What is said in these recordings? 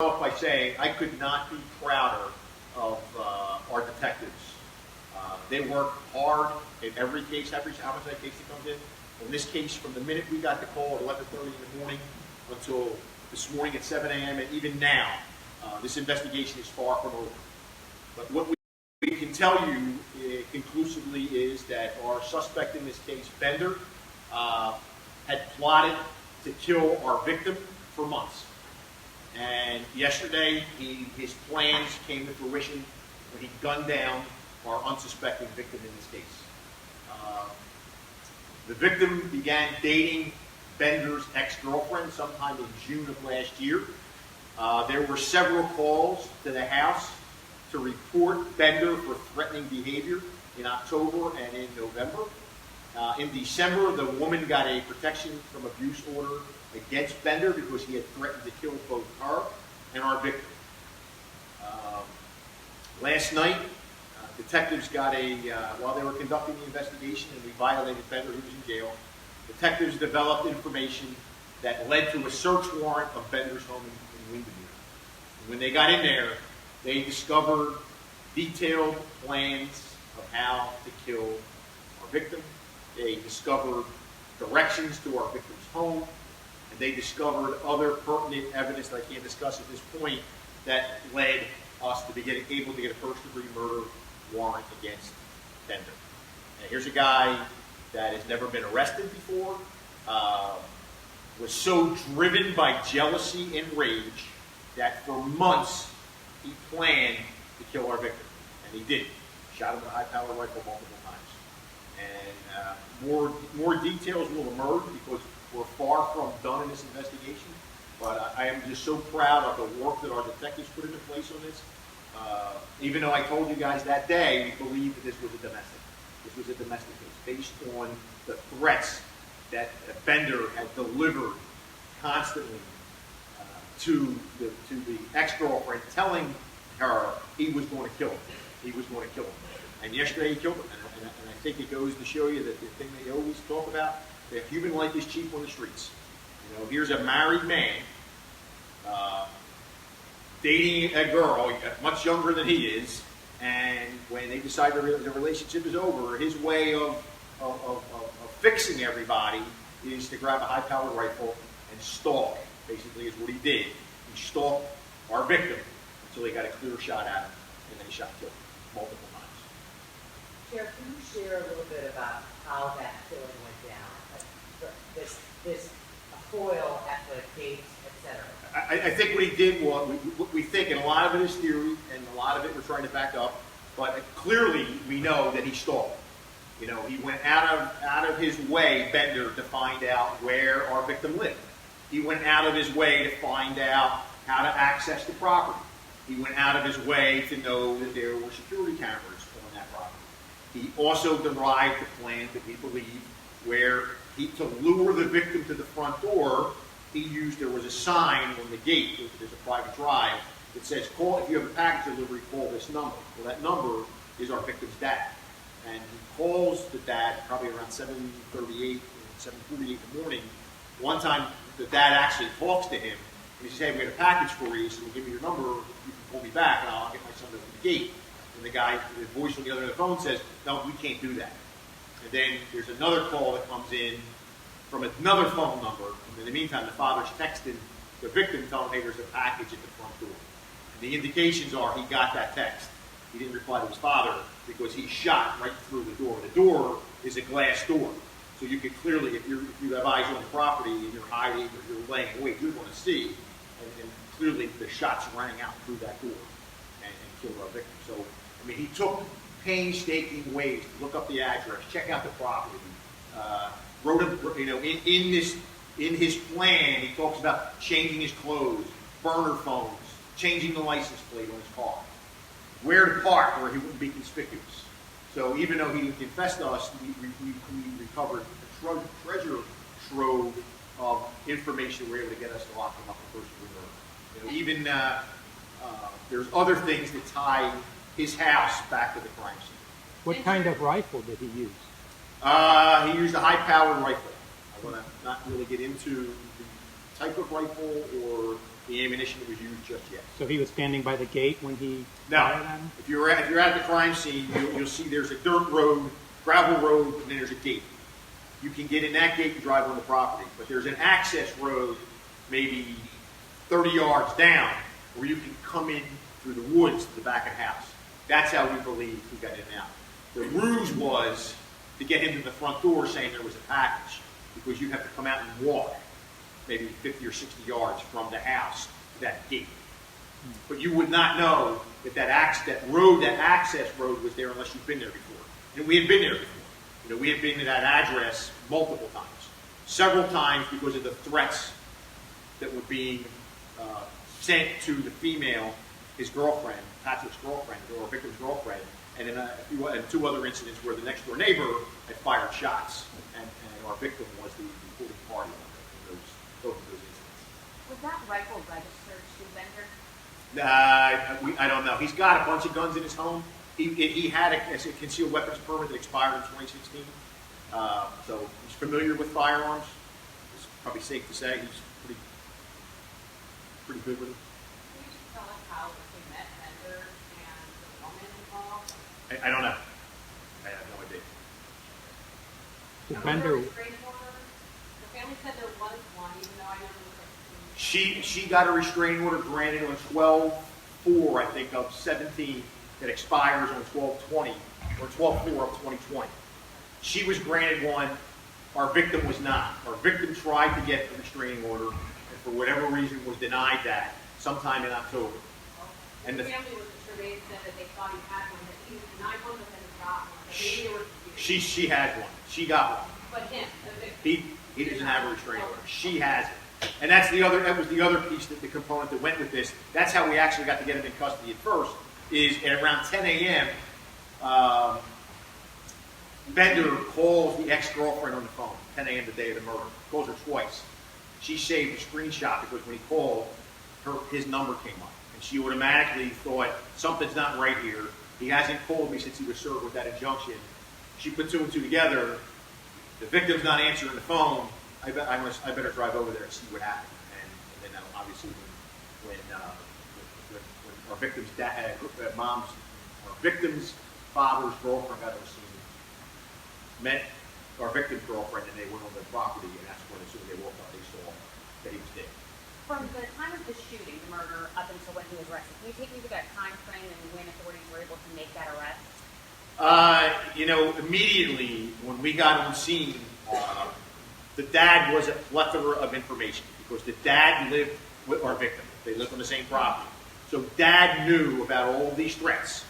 off by saying I could not be prouder of our detectives. They work hard in every case, every homicide case that comes in. In this case, from the minute we got the call at 11:30 in the morning until this morning at 7 a.m. and even now, this investigation is far from over. But what we can tell you conclusively is that our suspect in this case, Bender, had plotted to kill our victim for months. And yesterday, his plans came to fruition when he gunned down our unsuspecting victim in this case. The victim began dating Bender's ex-girlfriend sometime in June of last year. There were several calls to the house to report Bender for threatening behavior in October and in November. In December, the woman got a protection from abuse order against Bender because he had threatened to kill both her and our victim. Last night, detectives got while they were conducting the investigation and we violated Bender, who was in jail, detectives developed information that led to a search warrant of Bender's home in Windermere. When they got in there, they discovered detailed plans of how to kill our victim. They discovered directions to our victim's home, and they discovered other pertinent evidence that I can't discuss at this point that led us to be able to get a first-degree murder warrant against Bender. And here's a guy that has never been arrested before, was so driven by jealousy and rage that for months he planned to kill our victim, and he did. Shot him with a high-powered rifle multiple times. And more details will emerge because we're far from done in this investigation. But I am just so proud of the work that our detectives put into place on this. Even though I told you guys that day, we believe that this was a domestic. This was a domestic case based on the threats that Bender had delivered constantly to the ex-girlfriend, telling her he was going to kill him. He was going to kill him. And yesterday he killed him. And I think it goes to show you that the thing they always talk about, that human life is cheap on the streets. You know, here's a married man dating a girl much younger than he is, and when they decide the relationship is over, his way of fixing everybody is to grab a high-powered rifle and stalk, basically is what he did. He stalked our victim until he got a clear shot at him, and then he shot killed him multiple times. Sheriff, can you share a little bit about how that killing went down? Like this foil at the gates, etc. I think what he did was, we think, and a lot of it is theory, and a lot of it we're trying to back up, but clearly we know that he stalked. You know, he went out of his way, Bender, to find out where our victim lived. He went out of his way to find out how to access the property. He went out of his way to know that there were security cameras on that property. He also derived a plan that we believe where to lure the victim to the front door, there was a sign on the gate, there's a private drive, that says, call, if you have a package delivery, call this number. Well, that number is our victim's dad. And he calls the dad probably around 7:38, 7:48 in the morning. One time, the dad actually talks to him, and he says, hey, we got a package for you, so give me your number, you can call me back, and I'll get my son to the gate. And the guy, the voice on the other end of the phone says, no, we can't do that. And then there's another call that comes in from another phone number. And in the meantime, the father's texting the victim, telling him, hey, there's a package at the front door. And the indications are he got that text. He didn't reply to his father because he shot right through the door. The door is a glass door. So you can clearly, if you have eyes on the property and you're hiding or you're laying away, you're going to see. And clearly the shots rang out through that door and killed our victim. So, I mean, he took painstaking ways to look up the address, check out the property, wrote a, you know, in his plan, he talks about changing his clothes, burner phones, changing the license plate on his car, where to park where he wouldn't be conspicuous. So even though he didn't confess to us, we recovered a treasure trove of information we were able to get us to lock him up in first-degree murder. You know, even there's other things that tie his house back to the crime scene. What kind of rifle did he use? He used a high-powered rifle. I want to not really get into the type of rifle or the ammunition that was used just yet. So he was standing by the gate when he Now, fired at him? if you're at the crime scene, you'll see there's a dirt road, gravel road, and then there's a gate. You can get in that gate and drive on the property, but there's an access road maybe 30 yards down where you can come in through the woods to the back of the house. That's how we believe he got in and out. The ruse was to get him to the front door saying there was a package, because you have to come out and walk maybe 50 or 60 yards from the house to that gate. But you would not know that that access road was there unless you've been there before. And we had been there before. You know, we had been to that address multiple times. Several times because of the threats that were being sent to the female, his girlfriend, Patrick's girlfriend, or victim's girlfriend, and in two other incidents where the next door neighbor had fired shots, and our victim was the reporting party in both of those incidents. Was that rifle registered to Bender? I don't know. He's got a bunch of guns in his home. He had a concealed weapons permit that expired in 2016, so he's familiar with firearms. It's probably safe to say he's pretty good with them. Can you just tell us how they met Bender and the woman involved? I don't know. I have no idea. Did Was Bender, there a restraining order? The family said there was one, even though I know there was She got a restraining order granted on 12/4, I think, of 17 that expires on 12/20 or 12/4 of 2020. She was granted one. Our victim was not. Our victim tried to get the restraining order, and for whatever reason was denied that sometime in October. And the family was sure they said that they thought he had one, that he was denied one, but then he got one. But maybe they were confused. She had one. She got one. But him, the victim. He doesn't have a restraining order. She has it. And that was the other piece, that the component that went with this. That's how we actually got to get him in custody at first, is at around 10 a.m., Bender calls the ex-girlfriend on the phone, 10 a.m. the day of the murder. Calls her twice. She saved a screenshot because when he called, his number came up. And she automatically thought, something's not right here. He hasn't called me since he was served with that injunction. She put two and two together. The victim's not answering the phone. I better drive over there and see what happened. And then obviously when our victim's our victim's father's girlfriend got on the scene, met our victim's girlfriend, and they went on their property, and that's when, as soon as they woke up, they saw that he was dead. From the time of the shooting, the murder, up until when he was arrested, can you take me to that time frame and when authorities were able to make that arrest? Immediately when we got on scene, the dad was a plethora of information because the dad lived with our victim. They lived on the same property. So dad knew about all these threats.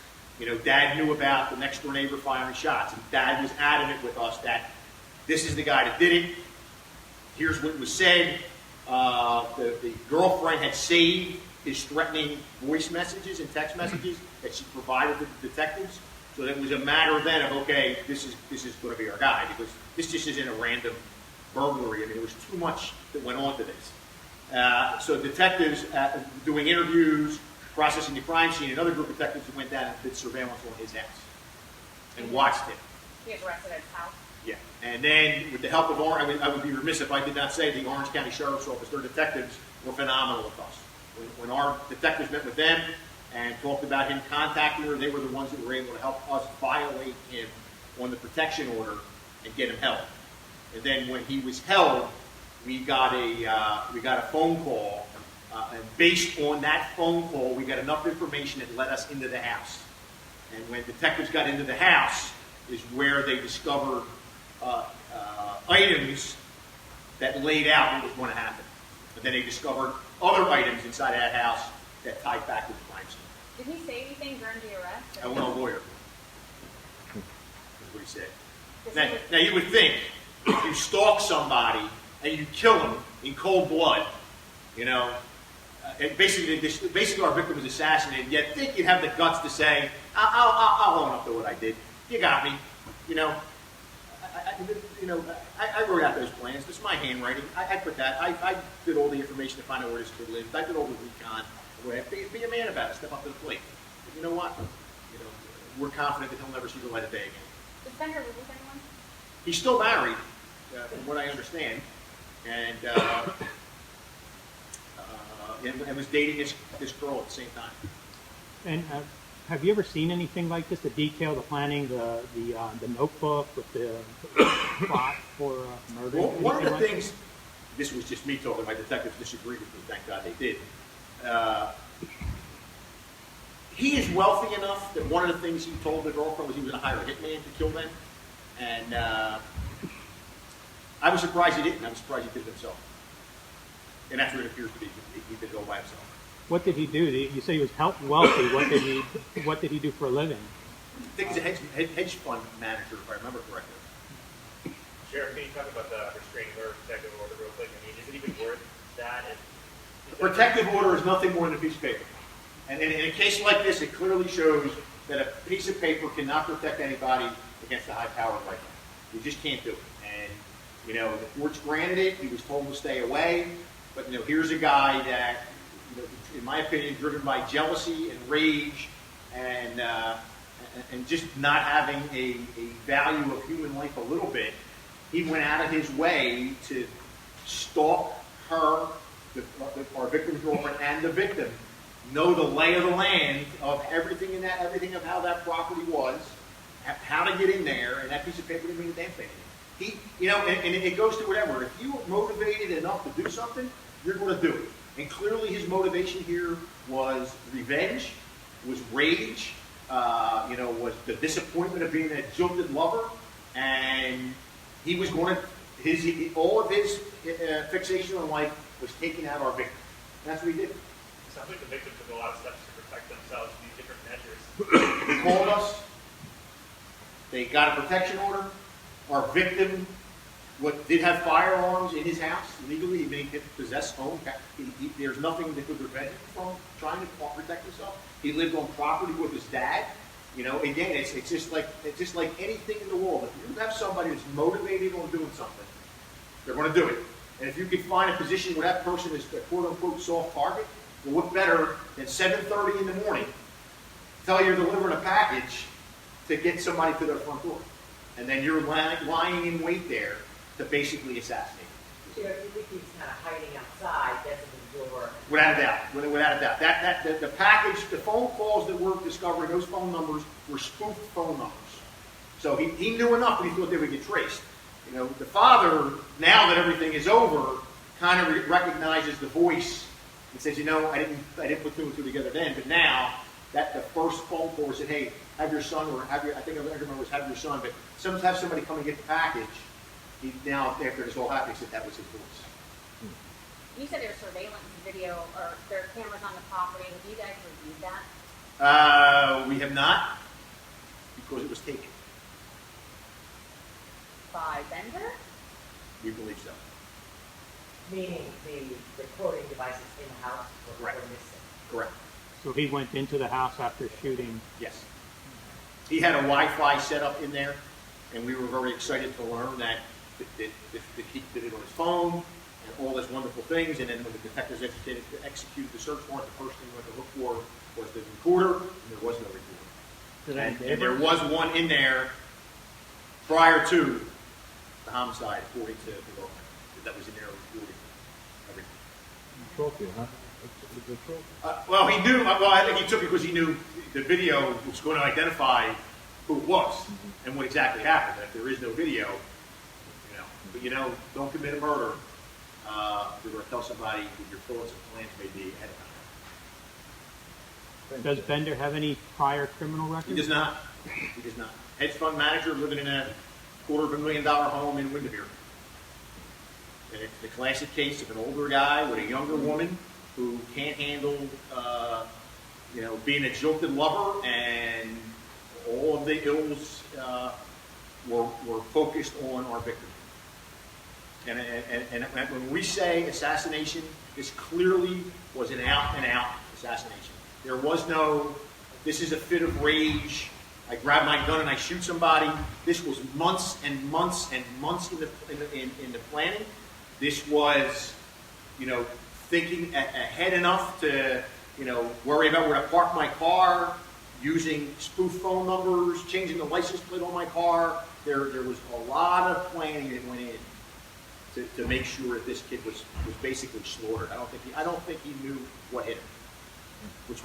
Dad knew about the next door neighbor firing shots. And dad was adamant with us that this is the guy that did it. Here's what was said. The girlfriend had saved his threatening voice messages and text messages that she provided to the detectives. So it was a matter then of, okay, this is going to be our guy, because this just isn't a random burglary. I mean, there was too much that went on to this. So detectives doing interviews, processing the crime scene, another group of detectives who went down and did surveillance on his house and watched him. He was arrested at his house? Yeah. And then with the help of I would be remiss if I did not say the Orange County Sheriff's Office, their detectives were phenomenal with us. When our detectives met with them and talked about him contacting her, they were the ones that were able to help us violate him on the protection order and get him held. And then when he was held, we got a phone call, and based on that phone call, we got enough information that led us into the house. And when detectives got into the house, is where they discovered items that laid out what was going to happen. But then they discovered other items inside of that house that tied back to the crime scene. Did he say anything during the arrest? I want a lawyer. That's what he said. Now you would think, if you stalk somebody and you kill them in cold blood, basically our victim was assassinated, yet think you'd have the guts to say, I'll own up to what I did. You got me. I wrote out those plans. This is my handwriting. I put that. I did all the information to find out where this kid lived. I did all the recon. Be a man about it. Step up to the plate. But you know what? We're confident that he'll never see the light of day again. Does Bender live with anyone? He's still married, from what I understand, and and was dating this girl at the same time. And have you ever seen anything like this? The detail, the planning, the notebook with the plot for murder. Well, one of the anything like things, this was just me talking, my detectives disagreed with me, thank God they did. He is wealthy enough that one of the things he told the girlfriend was he was going to hire a hitman to kill them. And I was surprised he didn't. I was surprised he did it himself. And that's what it appears to be. He did it all by himself. What did he do? You say he was wealthy. What did he do for a living? I think he's a hedge fund manager, if I remember correctly. Sheriff, can you talk about the restraining order, protective order real quick? I mean, is it even worth that? The protective order is nothing more than a piece of paper. And in a case like this, it clearly shows that a piece of paper cannot protect anybody against a high-powered rifle. You just can't do it. And, the courts granted it. He was told to stay away. But, here's a guy that, in my opinion, driven by jealousy and rage and just not having a value of human life a little bit, he went out of his way to stalk her, our victim's girlfriend, and the victim, know the lay of the land of everything of how that property was, how to get in there, and that piece of paper didn't mean a damn thing. And it goes to whatever. If you are motivated enough to do something, you're going to do it. And clearly his motivation here was revenge, was rage, was the disappointment of being a jilted lover, and he was going to, all of his fixation on life was taking out our victim. And that's what he did. It sounds like the victim took a lot of steps to protect themselves, use different measures. They called us. They got a protection order. Our victim did have firearms in his house legally. He could possess home. There's nothing that could prevent him from trying to protect himself. He lived on property with his dad. Again, it's just like anything in the world. If you have somebody that's motivated on doing something, they're going to do it. And if you can find a position where that person is a quote-unquote soft target, well, what better than 7:30 in the morning, tell you're delivering a package to get somebody to their front door. And then you're lying in wait there to basically assassinate them. Sheriff, you think he's kind of hiding outside, gets to the door? Without a doubt. Without a doubt. The package, the phone calls that we're discovering, those phone numbers were spoofed phone numbers. So he knew enough, but he thought they would get traced. The father, now that everything is over, kind of recognizes the voice and says, I didn't put two and two together then, but now that the first phone call said, hey, have your son, or I think I remember it was have your son, but have somebody come and get the package. He now, after this all happened, he said that was his voice. You said there's surveillance video, or there are cameras on the property. Have you guys reviewed that? We have not, because it was taken. By Bender? We believe so. Meaning the recording devices in the house were Correct. missing. Correct. So he went into the house after shooting. Yes. He had a Wi-Fi set up in there, and we were very excited to learn that he did it on his phone and all those wonderful things. And then when the detectives executed the search warrant, the first thing we went to look for was the recorder, and there was no recorder. And there was one in there prior to the homicide, according to the girlfriend, that was in there recording everything. Trophy, huh? It's a trophy. Well, he knew. Well, I think he took it because he knew the video was going to identify who it was and what exactly happened. And if there is no video, but don't commit a murder. You're going to tell somebody what your thoughts and plans may be ahead of time. Does Bender have any prior criminal He records? does not. He does not. Hedge fund manager living in a $250,000 home in Windermere. And it's the classic case of an older guy with a younger woman who can't handle, being a jilted lover, and all of the ills were focused on our victim. And when we say assassination, this clearly was an out-and-out assassination. There was no, this is a fit of rage, I grab my gun and I shoot somebody. This was months and months and months in the planning. This was, thinking ahead enough to, worry about where to park my car, using spoof phone numbers, changing the license plate on my car. There was a lot of planning that went in. to make sure that this kid was basically slaughtered. I don't think he knew what hit him, which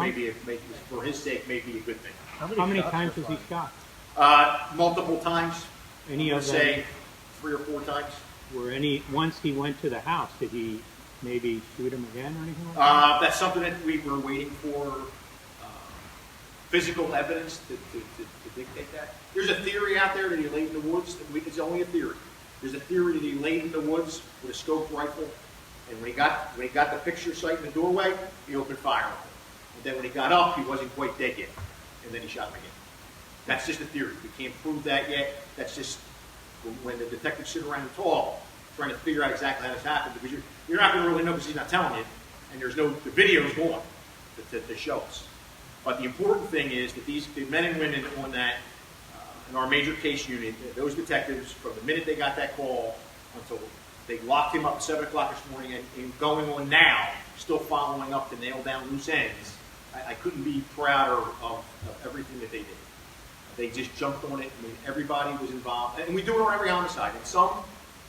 for his sake, may be a good thing. How many times was he shot? Multiple times. Any I would of them? say 3 or 4 times. Once he went to the house, did he maybe shoot him again or anything like that? That's something that we were waiting for physical evidence to dictate that. There's a theory out there that he laid in the woods. It's only a theory. There's a theory that he laid in the woods with a scoped rifle, and when he got the picture sight in the doorway, he opened fire on him. And then when he got up, he wasn't quite dead yet, and then he shot him again. That's just a theory. We can't prove that yet. That's just when the detectives sit around and talk, trying to figure out exactly how this happened, because you're not going to really know because he's not telling you, and the video's gone to show us. But the important thing is that the men and women on that, in our major case unit, those detectives, from the minute they got that call until they locked him up at 7 o'clock this morning and going on now, still following up to nail down loose ends, I couldn't be prouder of everything that they did. They just jumped on it. I mean, everybody was involved. And we do it on every homicide. And some,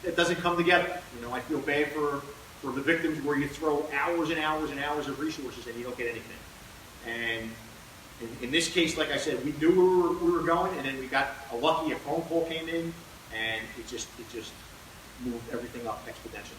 it doesn't come together. I feel bad for the victims where you throw hours and hours and hours of resources and you don't get anything. And in this case, like I said, we knew we were going, and then we got a phone call came in, and it just moved everything up exponentially.